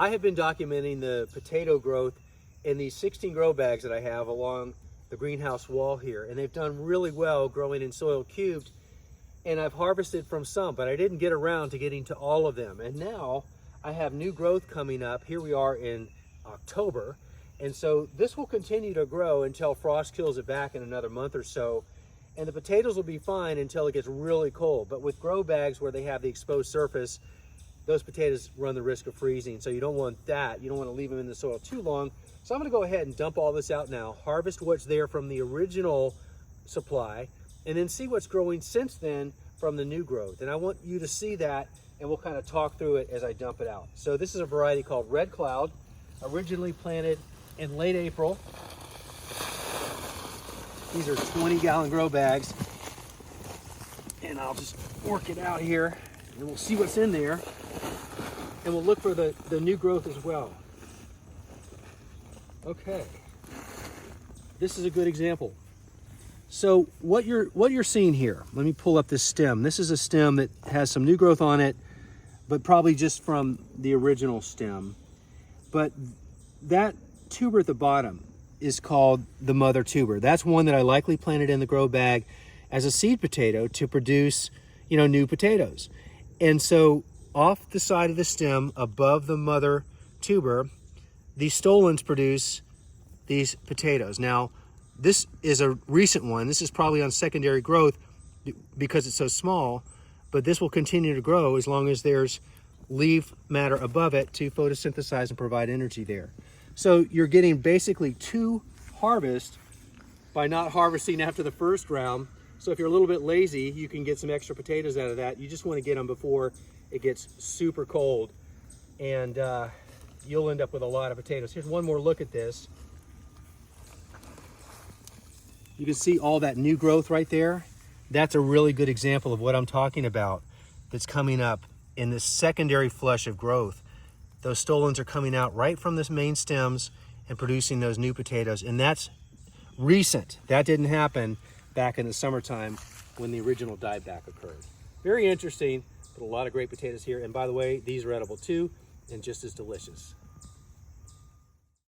I have been documenting the potato growth in these 16 grow bags that I have along the greenhouse wall here, and they've done really well growing in soil cubed, and I've harvested from some, but I didn't get around to getting to all of them. And now I have new growth coming up. Here we are in October, and so this will continue to grow until frost kills it back in another month or so, and the potatoes will be fine until it gets really cold. But with grow bags where they have the exposed surface, those potatoes run the risk of freezing, so you don't want that. You don't want to leave them in the soil too long. So I'm going to go ahead and dump all this out now, harvest what's there from the original supply, and then see what's growing since then from the new growth. And I want you to see that, and we'll kind of talk through it as I dump it out. So this is a variety called Red Cloud, originally planted in late April. These are 20-gallon grow bags, and I'll just work it out here, and we'll see what's in there, and we'll look for the new growth as well. Okay, this is a good example. So what you're seeing here, let me pull up this stem. This is a stem that has some new growth on it, but probably just from the original stem. But that tuber at the bottom is called the mother tuber. That's one that I likely planted in the grow bag as a seed potato to produce, new potatoes. And so off the side of the stem above the mother tuber, these stolons produce these potatoes. Now, this is a recent one. This is probably on secondary growth because it's so small, but this will continue to grow as long as there's leaf matter above it to photosynthesize and provide energy there. So you're getting basically two harvests by not harvesting after the first round. So if you're a little bit lazy, you can get some extra potatoes out of that. You just want to get them before it gets super cold, and you'll end up with a lot of potatoes. Here's one more look at this. You can see all that new growth right there. That's a really good example of what I'm talking about that's coming up in this secondary flush of growth. Those stolons are coming out right from the main stems and producing those new potatoes, and that's recent. That didn't happen back in the summertime when the original dieback occurred. Very interesting, but a lot of great potatoes here. And by the way, these are edible too, and just as delicious.